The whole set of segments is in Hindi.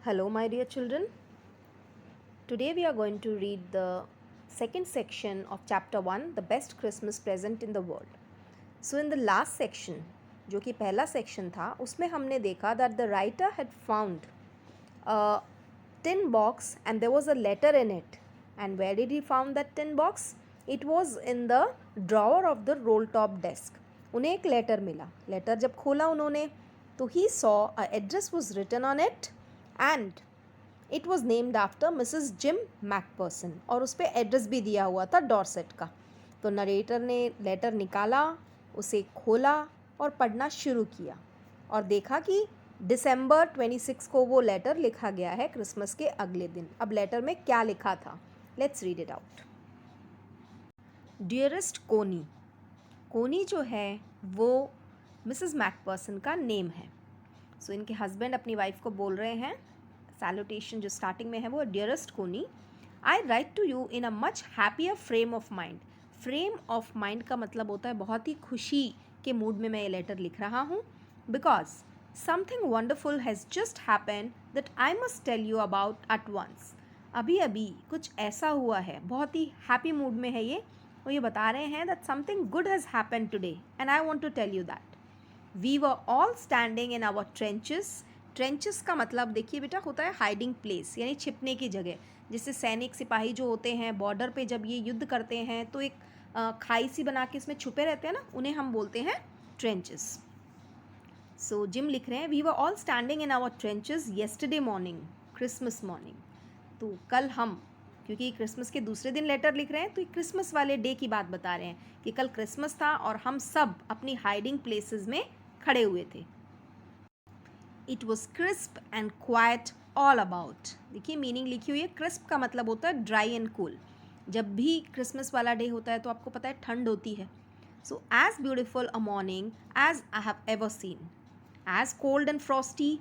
Hello, my dear children. Today we are going to read the second section of chapter 1, the best Christmas present in the world. So in the last section, जो कि पहला section था, उसमें हमने देखा that the writer had found a tin box and there was a letter in it. And where did he found that tin box? It was in the drawer of the roll top desk. उन्हें एक letter मिला. Letter जब खोला उन्होंने तो he saw a address was written on it and it was named after Mrs Jim McPherson और उस पर एड्रेस भी दिया हुआ था डॉर्सेट का. तो नरेटर ने लेटर निकाला, उसे खोला और पढ़ना शुरू किया और देखा कि दिसंबर 26 को वो लेटर लिखा गया है क्रिसमस के अगले दिन. अब लेटर में क्या लिखा था, let's read it out. Dearest कोनी. कोनी जो है वो मिसेस मैकपर्सन का नेम है. सो इनके हस्बैंड अपनी वाइफ को बोल रहे हैं, सैल्यूटेशन जो स्टार्टिंग में है वो dearest Connie, I write to you in a much happier frame of mind. Frame of mind का मतलब होता है बहुत ही खुशी के मूड में मैं ये लेटर लिख रहा हूँ. Because something wonderful has just happen that I must tell you about at once. अभी अभी कुछ ऐसा हुआ है, बहुत ही हैप्पी मूड में है ये, और ये बता रहे हैं that something good has happen today and I want to tell you that. We were all standing in our trenches. Trenches का मतलब देखिए बेटा होता है हाइडिंग प्लेस, यानी छिपने की जगह. जिससे सैनिक सिपाही जो होते हैं बॉर्डर पे जब ये युद्ध करते हैं तो एक खाई सी बना के इसमें छुपे रहते हैं ना, उन्हें हम बोलते हैं ट्रेंचेस. सो जिम लिख रहे हैं we were all standing in our trenches yesterday morning, Christmas morning. तो कल हम, क्योंकि क्रिसमस के दूसरे दिन लेटर लिख रहे हैं तो क्रिसमस वाले डे की बात बता रहे हैं कि कल क्रिसमस था और हम सब अपनी हाइडिंग प्लेसेस में खड़े हुए थे. It was crisp and quite all about. देखिए मीनिंग लिखी हुई है. क्रिस्प का मतलब होता है ड्राई एंड कूल. जब भी क्रिसमस वाला डे होता है तो आपको पता है ठंड होती है. So as beautiful a morning as I have ever seen, as cold and frosty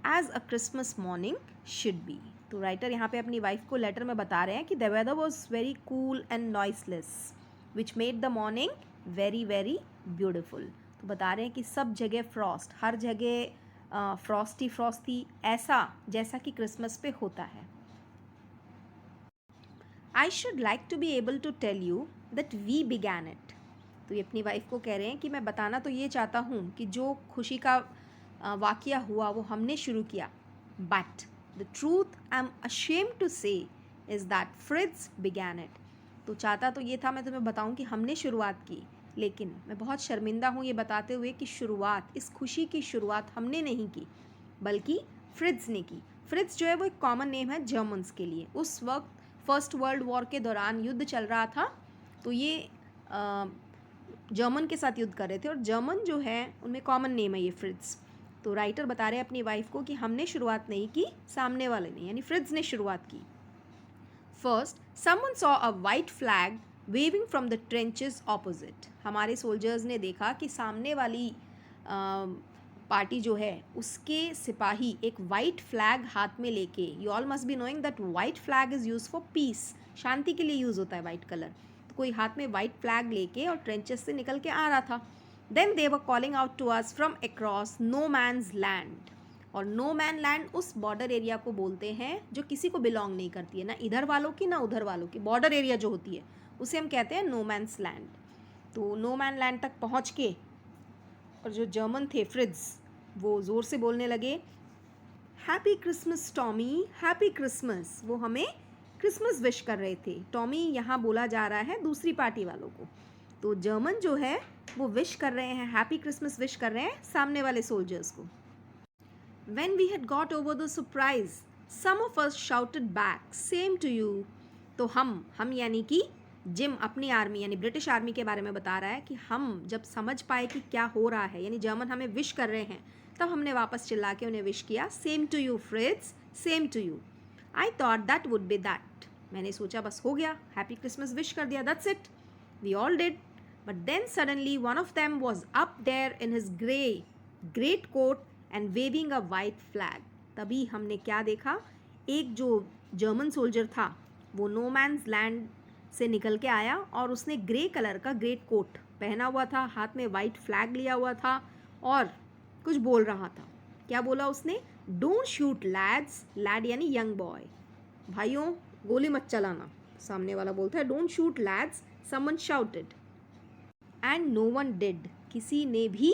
as a Christmas morning should be. तो राइटर यहाँ पे अपनी वाइफ को लेटर में बता रहे हैं कि the weather was very cool and noiseless which made the morning very very beautiful. तो बता रहे हैं कि सब जगह फ्रॉस्ट, हर जगह फ्रॉस्टी ऐसा जैसा कि क्रिसमस पे होता है. I should like to be able to tell you that we began it. तो ये अपनी वाइफ को कह रहे हैं कि मैं बताना तो ये चाहता हूँ कि जो खुशी का वाक़या हुआ वो हमने शुरू किया. But the truth I am ashamed to say is that Fritz began it. तो चाहता तो ये था मैं तुम्हें बताऊँ कि हमने शुरुआत की, लेकिन मैं बहुत शर्मिंदा हूँ ये बताते हुए कि शुरुआत, इस खुशी की शुरुआत हमने नहीं की बल्कि फ्रिट्ज ने की. फ्रिट्ज जो है वो एक कॉमन नेम है जर्मन्स के लिए. उस वक्त फर्स्ट वर्ल्ड वॉर के दौरान युद्ध चल रहा था तो ये जर्मन के साथ युद्ध कर रहे थे और जर्मन जो है उनमें कॉमन नेम है ये फ्रिट्ज. तो राइटर बता रहे हैं अपनी वाइफ को कि हमने शुरुआत नहीं की, सामने वाले ने यानी फ्रिट्ज ने शुरुआत की. First someone saw a white flag waving from the trenches opposite. हमारे सोल्जर्स ने देखा कि सामने वाली पार्टी जो है उसके सिपाही एक वाइट फ्लैग हाथ में लेके, you all must be knowing that white flag is use for peace, शांति के लिए यूज़ होता है वाइट कलर. तो कोई हाथ में वाइट फ्लैग लेके और ट्रेंचेस से निकल के आ रहा था. Then they were calling out to us from across no man's land. और नो मैन लैंड उस बॉर्डर एरिया को बोलते हैं जो किसी को बिलोंग नहीं करती है, ना इधर वालों की ना उधर वालों की. बॉर्डर एरिया जो होती है उसे हम कहते हैं नो मैन्स लैंड. तो नो मैन लैंड तक पहुंच के और जो जर्मन थे फ्रिट्ज वो ज़ोर से बोलने लगे happy Christmas Tommy, happy Christmas. वो हमें क्रिसमस विश कर रहे थे. टॉमी यहाँ बोला जा रहा है दूसरी पार्टी वालों को. तो जर्मन जो है वो विश कर रहे हैं, हैप्पी क्रिसमस विश कर रहे हैं सामने वाले सोल्जर्स को. When we had got over the surprise, some of us shouted back, "Same to you." तो हम यानी कि जिम अपनी आर्मी यानी ब्रिटिश आर्मी के बारे में बता रहा है कि हम जब समझ पाए कि क्या हो रहा है, यानी जर्मन हमें विश कर रहे हैं, तब हमने वापस चिल्ला के उन्हें विश किया, same to you Fritz, same to you. I thought that would be that. मैंने सोचा बस हो गया, हैप्पी क्रिसमस विश कर दिया, that's it. We all did. But then suddenly one of them was up there in his great coat and waving a white flag. तभी हमने क्या देखा, एक जो जर्मन सोल्जर था वो नो मैन्स लैंड से निकल के आया और उसने ग्रे कलर का ग्रेट कोट पहना हुआ था, हाथ में वाइट फ्लैग लिया हुआ था और कुछ बोल रहा था. क्या बोला उसने, डोंट शूट लैड्स, लैड यानी यंग बॉय, भाइयों गोली मत चलाना। सामने वाला बोलता है don't shoot lads, someone shouted. And no one did, किसी ने भी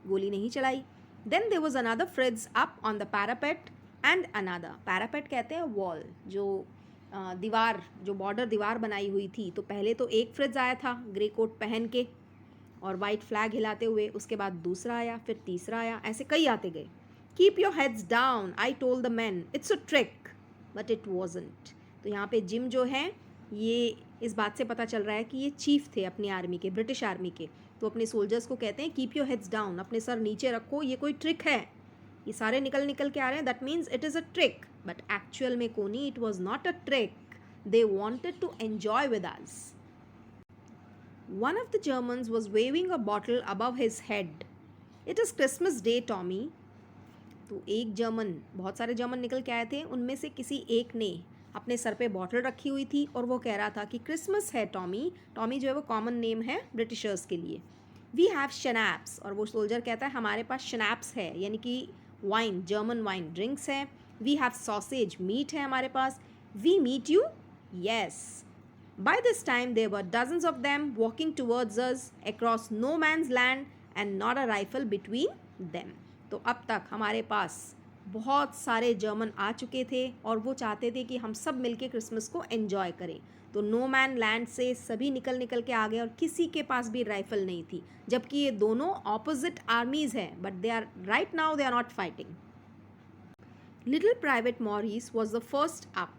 गोली नहीं चलाई। Then there was another Fritz up on the parapet and another, parapet कहते हैं वॉल, जो दीवार, जो बॉर्डर दीवार बनाई हुई थी। तो पहले तो एक फ्रिज आया था ग्रे कोट पहन के और वाइट फ्लैग हिलाते हुए, उसके बाद दूसरा आया, फिर तीसरा आया, ऐसे कई आते गए। Keep your heads down, I told the man, it's a trick but it wasn't. तो यहाँ पे जिम जो है, ये इस बात से पता चल रहा है कि ये चीफ थे अपनी आर्मी के, ब्रिटिश आर्मी के। तो अपने सोल्जर्स को कहते हैं कीप योर हेड्स डाउन, अपने सर नीचे रखो, ये कोई ट्रिक है। ये सारे निकल निकल के आ रहे हैं, that means it is a trick. But actual में Connie, it was not a trick, they wanted to enjoy with us. One of the Germans was waving a bottle above his head. It is Christmas Day, Tommy. तो एक जर्मन, बहुत सारे जर्मन निकल के आए थे, उनमें से किसी एक ने अपने सर पे बॉटल रखी हुई थी और वो कह रहा था कि क्रिसमस है टॉमी। टॉमी जो है वो कॉमन नेम है ब्रिटिशर्स के लिए। वी हैव शनैप्स, और वो सोल्जर कहता है हमारे पास शनैप्स है, यानी कि वाइन, जर्मन वाइन ड्रिंक्स है। वी हैव सॉसेज, मीट है हमारे पास। We meet you, yes. By this time, there were dozens of them walking towards us across no man's land and not a rifle between them. तो अब तक हमारे पास बहुत सारे जर्मन आ चुके थे और वो चाहते थे कि हम सब मिलके क्रिसमस को एंजॉय करें। तो नो मैन लैंड से सभी निकल निकल के आ गए और किसी के पास भी राइफल नहीं थी, जबकि ये दोनों ऑपोजिट आर्मीज हैं, but they are right now they are not fighting. Little private Morris was the first up.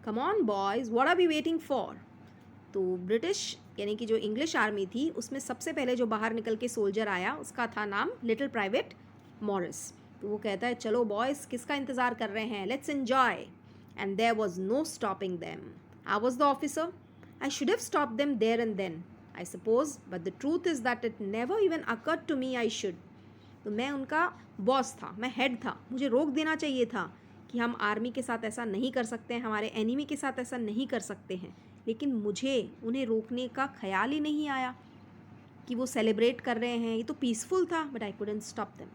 Come on boys, what are we waiting for. तो ब्रिटिश यानी कि जो इंग्लिश आर्मी थी, उसमें सबसे पहले जो बाहर निकल के सोल्जर आया उसका था नाम लिटिल प्राइवेट मॉरिस। तो वो कहता है चलो बॉयज़, किसका इंतज़ार कर रहे हैं, let's enjoy. And there was no stopping them. I was the officer, I should have stop them there and then I suppose, but the truth is that it never even occurred to me I should. तो मैं उनका बॉस था, मैं हेड था, मुझे रोक देना चाहिए था कि हम आर्मी के साथ ऐसा नहीं कर सकते हैं, हमारे एनिमी के साथ ऐसा नहीं कर सकते हैं। लेकिन मुझे उन्हें रोकने का ख्याल ही नहीं आया कि वो सेलिब्रेट कर रहे हैं, ये तो पीसफुल था, but I couldn't stop them.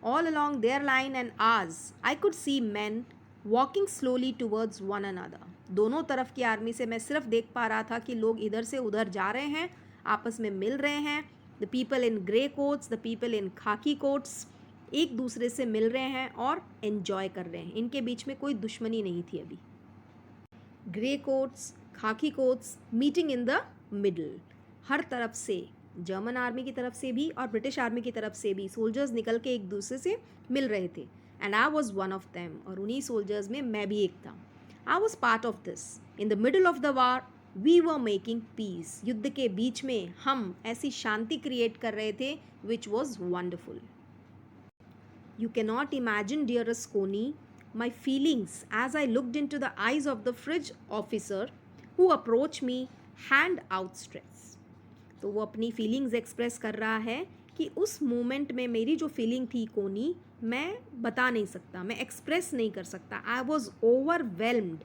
All along their line and ours I could see man walking slowly towards one another. दोनों तरफ की आर्मी से मैं सिर्फ देख पा रहा था कि लोग इधर से उधर जा रहे हैं, आपस में मिल रहे हैं। The people in grey quotes, the people in खाकी कोट्स, एक दूसरे से मिल रहे हैं और एन्जॉय कर रहे हैं। इनके बीच में कोई दुश्मनी नहीं थी अभी। Grey coats, khaki coats meeting in the middle. हर तरफ से, जर्मन आर्मी की तरफ से भी और ब्रिटिश आर्मी की तरफ से भी सोल्जर्स निकल के एक दूसरे से मिल रहे थे। And I was one of them, और उन्हीं सोल्जर्स में मैं भी एक था। I was part of this. In the middle of the war we were making peace. युद्ध के बीच में हम ऐसी शांति क्रिएट कर रहे थे which was wonderful. You cannot imagine, dearest Coney, my feelings as I looked into the eyes of the fridge officer who approached me hand outstretched. तो वो अपनी फीलिंग्स एक्सप्रेस कर रहा है कि उस मोमेंट में मेरी जो फीलिंग थी कोनी, मैं बता नहीं सकता, मैं एक्सप्रेस नहीं कर सकता। I was overwhelmed.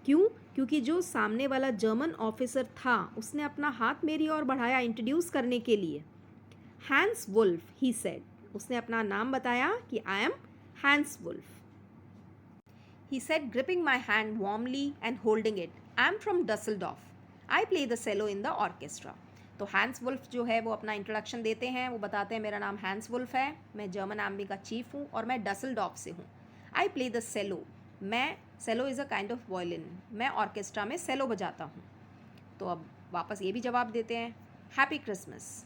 क्यों? क्योंकि जो सामने वाला जर्मन ऑफिसर था उसने अपना हाथ मेरी ओर बढ़ाया इंट्रोड्यूस करने के लिए। हैंस वुल्फ, ही सेड, उसने अपना नाम बताया कि I am Hans Wolf. He said gripping my hand warmly and holding it, I am from Dusseldorf, I play the cello in the orchestra. तो हैंस वुल्फ जो है वो अपना इंट्रोडक्शन देते हैं, वो बताते हैं मेरा नाम हैंस वुल्फ है, मैं जर्मन आर्मी का चीफ हूँ और मैं डसलडॉफ से हूँ। आई प्ले द सेलो, मैं, cello is a kind of violin, मैं ऑर्केस्ट्रा में सेलो बजाता हूँ। तो अब वापस ये भी जवाब देते हैं हैप्पी क्रिसमस।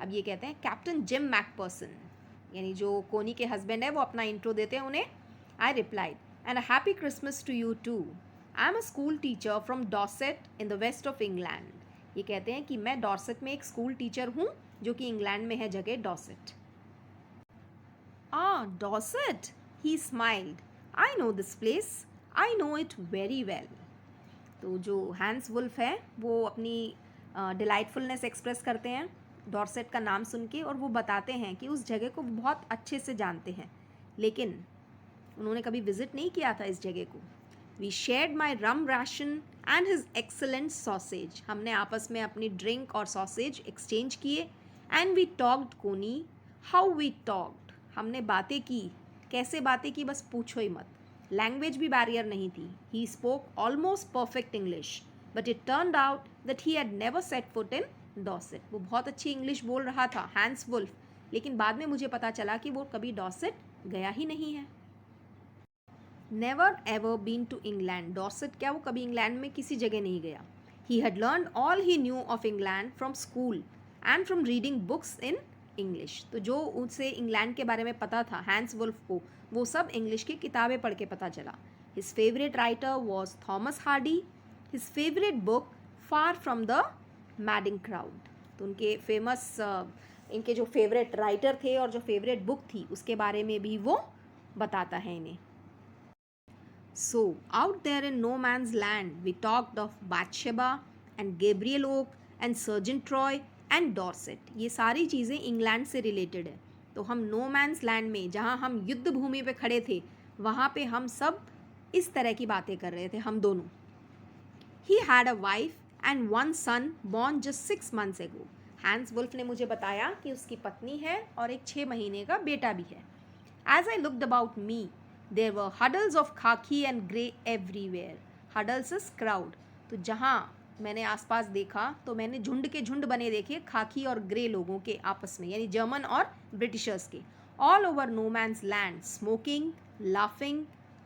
अब ये कहते हैं कैप्टन जिम मैकपर्सन, यानी जो कोनी के हस्बैंड है, वो अपना इंट्रो देते हैं उन्हें। I replied and a happy Christmas to you too, I am a school teacher from Dorset in the west of England. ये कहते हैं कि मैं डॉसेट में एक स्कूल टीचर हूँ, जो कि इंग्लैंड में है जगह Dorset. Dorset, he smiled, I know this place, I know it very well. तो जो हैंस वुल्फ है वो अपनी डिलाइटफुलनेस एक्सप्रेस करते हैं डॉर्सेट का नाम सुन के, और वो बताते हैं कि उस जगह को बहुत अच्छे से जानते हैं, लेकिन उन्होंने कभी विजिट नहीं किया था इस जगह को। We shared my rum ration and his excellent sausage, हमने आपस में अपनी ड्रिंक और सॉसेज एक्सचेंज किए। And we talked Connie, how we talked, हमने बातें की कैसे बातें की बस पूछो ही मत। लैंग्वेज भी बैरियर नहीं थी। He spoke almost perfect English, but it turned out that he had never set foot in Dorset. वो बहुत अच्छी इंग्लिश बोल रहा था, हैंस वुल्फ, लेकिन बाद में मुझे पता चला कि वो कभी डॉसेट गया ही नहीं है। Never ever been to England. Dorset क्या, वो कभी इंग्लैंड में किसी जगह नहीं गया। He had learn all he knew of England from school and from reading books in English. तो जो उसे इंग्लैंड के बारे में पता था हैंस वुल्फ को, वो सब इंग्लिश की किताबें पढ़ के पता चला। His favourite writer was Thomas Hardy. His favourite book far from the madding crowd. तो उनके फेमस इनके जो फेवरेट राइटर थे और जो फेवरेट बुक थी उसके बारे में भी वो बताता है इन्हें। So, out there in no man's land, we talked of Bathsheba and Gabriel Oak and Sergeant Troy and Dorset. ये सारी चीज़ें इंग्लैंड से रिलेटेड है। तो हम नो मैंस लैंड में, जहाँ हम युद्ध भूमि पे खड़े थे, वहाँ पे हम सब इस तरह की बातें कर रहे थे, हम दोनों। He had a wife and one son born just 6 months ago. Hans Wolf ने मुझे बताया कि उसकी पत्नी है और एक 6 महीने का बेटा भी है। As I looked about me, there were huddles of khaki and grey everywhere. Huddles is crowd. तो जहाँ मैंने आसपास देखा तो मैंने झुंड के झुंड बने देखे खाकी और ग्रे लोगों के आपस में, यानी जर्मन और ब्रिटिशर्स के। All over no man's land, smoking, laughing,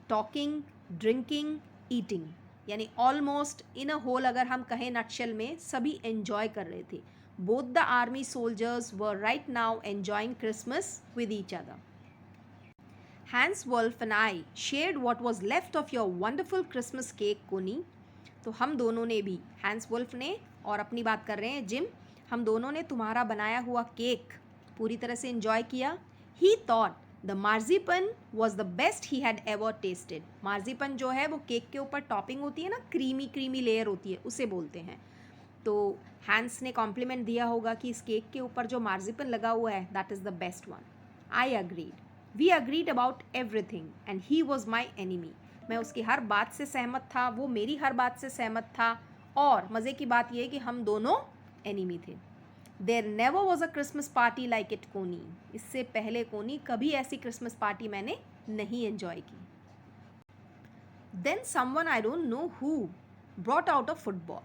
talking, drinking, eating, यानी ऑलमोस्ट इन अ होल अगर हम कहें नटशेल में, सभी एंजॉय कर रहे थे। Both the army soldiers were right now enjoying Christmas with each other. Hans Wolf and I shared what was left of your wonderful Christmas cake, Connie. तो हम दोनों ने भी, हैंस वुल्फ ने और अपनी बात कर रहे हैं जिम, हम दोनों ने तुम्हारा बनाया हुआ केक पूरी तरह से एंजॉय किया। He thought the marzipan was the best he had ever tasted. मार्जिपन जो है वो केक के ऊपर टॉपिंग होती है ना, क्रीमी क्रीमी लेयर होती है, उसे बोलते हैं। तो हैंस ने कॉम्प्लीमेंट दिया होगा कि इस केक के ऊपर जो मार्जिपन लगा हुआ है, that is the best one. I agreed. We agreed about everything and he was my enemy. मैं उसकी हर बात से सहमत था, वो मेरी हर बात से सहमत था, और मज़े की बात यह है कि हम दोनों एनिमी थे। There never was a Christmas party like it, कोनी। इससे पहले कोनी कभी ऐसी क्रिसमस पार्टी मैंने नहीं एंजॉय की। Then someone I don't know who brought out a football.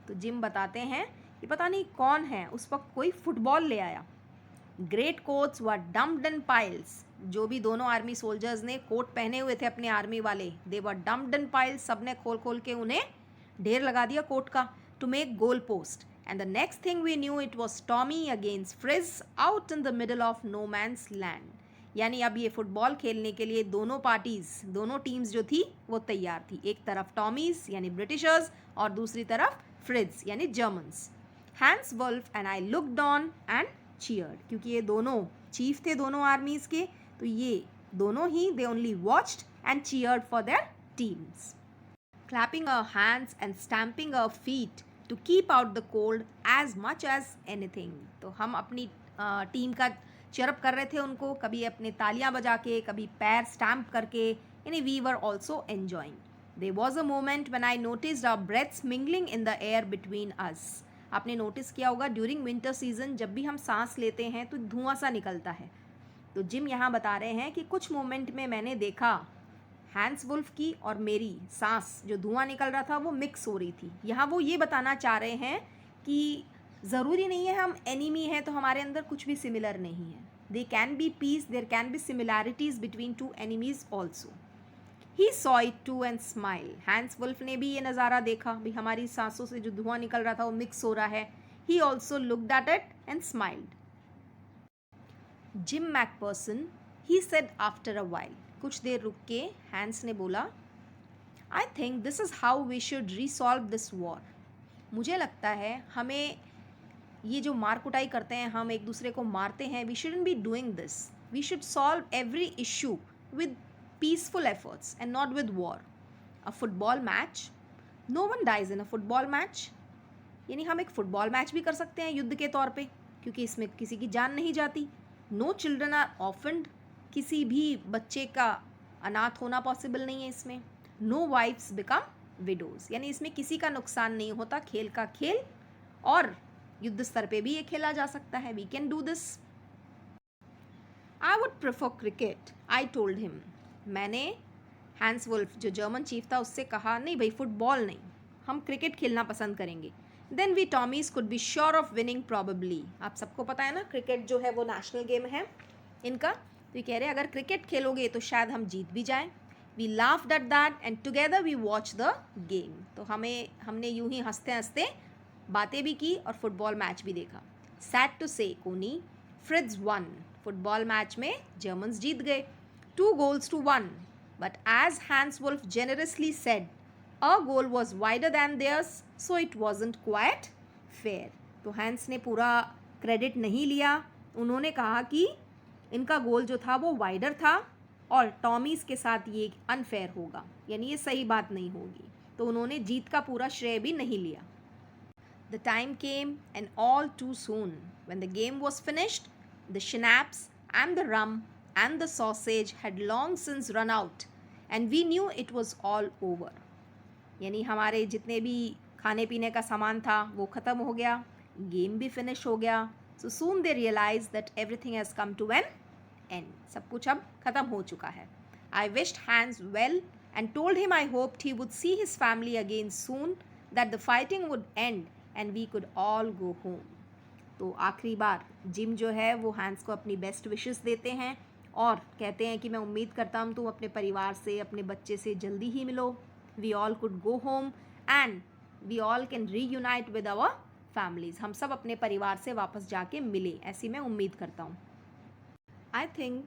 तो जिम बताते हैं कि पता नहीं कौन है, उस वक्त कोई फुटबॉल ले आया। ग्रेट कोट्स वर डम्प्ड इन पाइल्स। जो भी दोनों आर्मी सोल्जर्स ने कोट पहने हुए थे अपने आर्मी वाले, दे वर डम्प्ड इन पाइल्स, सब ने खोल खोल के उन्हें ढेर लगा दिया कोट का, to make goal post. And the next thing we knew it was Tommy against Fritz out in the middle of no man's land. यानी अब ये फुटबॉल खेलने के लिए दोनों पार्टीज, दोनों टीम्स जो थी वो तैयार थी। एक तरफ टॉमीज यानी ब्रिटिशर्स और दूसरी तरफ फ्रिज यानी Germans. Hans Wolf and I looked on and cheered, क्योंकि ये दोनों चीफ थे दोनों आर्मीज के, तो ये दोनों ही they only watched and cheered for their teams, clapping our hands and stamping our feet to keep out the cold as much as anything. तो हम अपनी टीम का चेयरअप कर रहे थे उनको, कभी अपने तालियां बजा के, कभी पैर स्टैम्प करके, यानी we were also enjoying. There was a moment when I noticed our breaths mingling in the air between us. आपने नोटिस किया होगा ड्यूरिंग विंटर सीजन जब भी हम सांस लेते हैं तो धुआं सा निकलता है। तो जिम यहाँ बता रहे हैं कि कुछ मोमेंट में मैंने देखा हैंस वुल्फ की और मेरी सांस, जो धुआं निकल रहा था वो मिक्स हो रही थी। यहाँ वो ये बताना चाह रहे हैं कि ज़रूरी नहीं है हम एनिमी हैं तो हमारे अंदर कुछ भी सिमिलर नहीं है। They can be peace, there can be similarities between two enemies also. He saw it too and smile. Hans Wolf ने भी ये नज़ारा देखा, भी हमारी सांसों से जो धुआं निकल रहा था वो मिक्स हो रहा है। He also looked at it and smiled. Jim McPherson, he said after a while, कुछ देर रुक के हैंस ने बोला, I think this is how we should resolve this war. मुझे लगता है हमें ये जो मार कुटाई करते हैं, हम एक दूसरे को मारते हैं, we shouldn't be doing this. We should solve every issue with peaceful efforts and not with war. A football match, no one dies in a football match. यानी हम एक फुटबॉल मैच भी कर सकते हैं युद्ध के तौर पे, क्योंकि इसमें किसी की जान नहीं जाती। No children are orphaned, किसी भी बच्चे का अनाथ होना पॉसिबल नहीं है इसमें। No wives become widows, यानी इसमें किसी का नुकसान नहीं होता, खेल का खेल, और युद्ध स्तर पे भी ये खेला जा सकता है। We can do this. I would prefer cricket, I told him. मैंने हैंस वुल्फ जो जर्मन चीफ था उससे कहा, नहीं भाई फुटबॉल नहीं, हम क्रिकेट खेलना पसंद करेंगे। Then we Tommies could be sure of winning probably. आप सबको पता है ना क्रिकेट जो है वो नेशनल गेम है इनका, तो ये कह रहे हैं अगर क्रिकेट खेलोगे तो शायद हम जीत भी जाएं। We laughed at that and together we watch the game. तो हमने यूं ही हंसते हंसते बातें भी की और फुटबॉल मैच भी देखा। सैड टू से कोनी, फ्रिट्ज वन। फुटबॉल मैच में जर्मन्स जीत गए 2 goals to 1, but as Hans Wolf generously said, a goal was wider than theirs, so it wasn't quite fair. तो हैंस ने पूरा क्रेडिट नहीं लिया, उन्होंने कहा कि इनका गोल जो था वो वाइडर था और टॉमीज़ के साथ ये अनफेयर होगा, यानी ये सही बात नहीं होगी, तो उन्होंने जीत का पूरा श्रेय भी नहीं लिया। The time came, and all too soon, when the game was finished, the schnapps and the rum and the sausage had long since run out, and we knew it was all over. यानी हमारे जितने भी खाने पीने का सामान था वो ख़त्म हो गया, गेम भी फिनिश हो गया। So soon they realized that everything has come to an end. सब कुछ अब ख़त्म हो चुका है। I wished Hans well and told him I hoped he would see his family again soon, that the fighting would end and we could all go home. तो आखिरी बार जिम जो है वो हैंस को अपनी बेस्ट विशेस देते हैं और कहते हैं कि मैं उम्मीद करता हूँ तुम अपने परिवार से, अपने बच्चे से जल्दी ही मिलो। We all could go home and we all can reunite with our families. हम सब अपने परिवार से वापस जाके मिले, ऐसी मैं उम्मीद करता हूँ। I think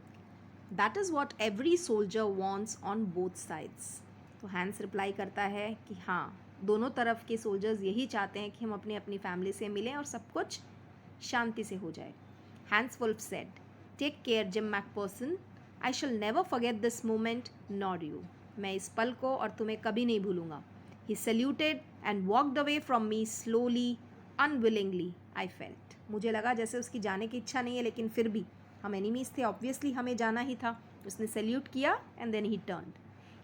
that is what every soldier wants on both sides. तो हैंस रिप्लाई करता है कि हाँ, दोनों तरफ के सोल्जर्स यही चाहते हैं कि हम अपनी फैमिली से मिलें और सब कुछ शांति से हो जाए। Hans Wolf said, take care Jim McPherson, I shall never forget this moment nor you. मैं इस पल को और तुम्हें कभी नहीं भूलूंगा। He saluted and walked away from me slowly unwillingly I felt. मुझे लगा जैसे उसकी जाने की इच्छा नहीं है, लेकिन फिर भी हम एनिमीज थे, ऑब्वियसली हमें जाना ही था। उसने सल्यूट किया and then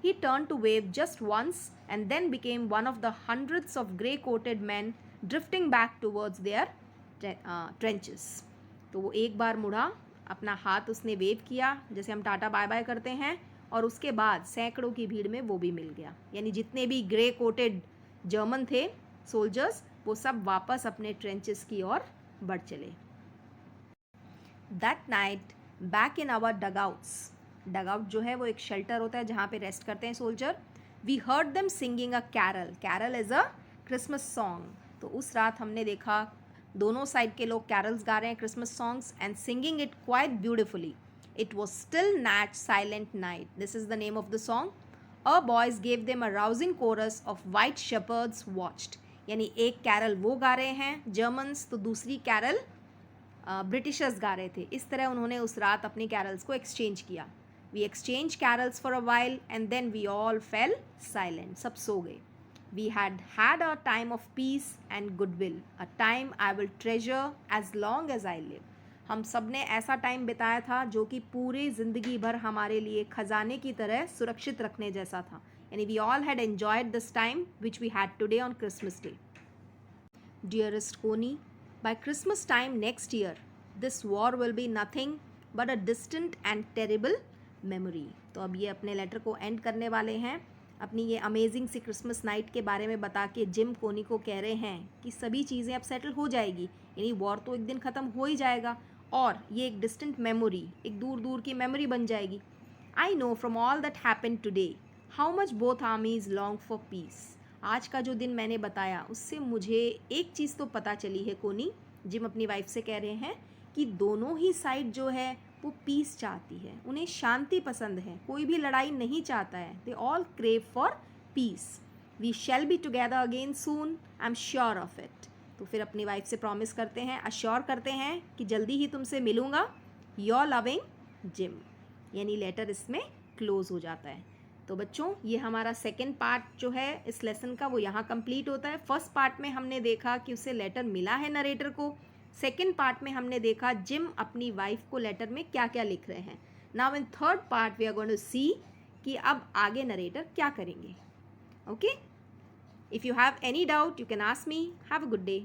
he turned to wave just once and then became one of the hundreds of grey-coated men drifting back towards their trenches. तो वो एक बार मुड़ा, अपना हाथ उसने वेव किया जैसे हम टाटा बाय बाय करते हैं, और उसके बाद सैकड़ों की भीड़ में वो भी मिल गया। यानी जितने भी ग्रे कोटेड जर्मन थे सोल्जर्स, वो सब वापस अपने ट्रेंचेस की ओर बढ़ चले। That night back in our dugouts, dugout जो है वो एक शेल्टर होता है जहाँ पे रेस्ट करते हैं soldier. We heard them singing a carol, carol is a Christmas song. तो उस रात हमने देखा दोनों साइड के लोग कैरल्स गा रहे हैं, Christmas songs, and singing it quite beautifully. It was Stille Nacht silent night, this is the name of the song. A boys gave them a rousing chorus of while shepherds watched. यानी एक कैरल वो गा रहे हैं जर्मन्स, तो दूसरी कैरल ब्रिटिशर्स गा रहे थे। इस तरह उन्होंने उस रात अपनी कैरल्स को एक्सचेंज किया। We exchanged carols for a while and then we all fell silent. सब सो गए। We had had a time of peace and goodwill, a time I will treasure as long as I live. हम सब ने ऐसा टाइम बिताया था जो कि पूरी ज़िंदगी भर हमारे लिए खजाने की तरह सुरक्षित रखने जैसा था। यानी we all had enjoyed this time which we had today on Christmas Day. Dearest Connie, by Christmas time next year, this war will be nothing but a distant and terrible memory. तो अब ये अपने लेटर को एंड करने वाले हैं, अपनी ये अमेजिंग सी क्रिसमस नाइट के बारे में बता के जिम कोनी को कह रहे हैं कि सभी चीज़ें अब सेटल हो जाएगी, यानी वॉर तो एक दिन ख़त्म हो ही जाएगा और ये एक डिस्टेंट मेमोरी, एक दूर दूर की मेमोरी बन जाएगी। I know from all that happen today how much both आर्मीज long for piece. आज का जो दिन मैंने बताया उससे मुझे एक चीज़ तो पता चली है कोनी, जिम अपनी वाइफ से कह रहे हैं कि दोनों ही साइड जो है वो पीस चाहती है, उन्हें शांति पसंद है, कोई भी लड़ाई नहीं चाहता है। They all crave for peace. We shall be together again soon, I am sure of it. तो फिर अपनी वाइफ से प्रॉमिस करते हैं, अश्योर करते हैं कि जल्दी ही तुमसे मिलूँगा। Your loving gym. यानी लेटर इसमें क्लोज हो जाता है। तो बच्चों ये हमारा सेकेंड पार्ट जो है इस लेसन का वो यहाँ कंप्लीट होता है। फर्स्ट पार्ट में हमने देखा कि उसे लेटर मिला है नरेटर को। सेकेंड पार्ट में हमने देखा जिम अपनी वाइफ को लेटर में क्या क्या लिख रहे हैं। Now in third part we are going to see कि अब आगे नरेटर क्या करेंगे। Okay, if you have any doubt you can ask me. Have a good day.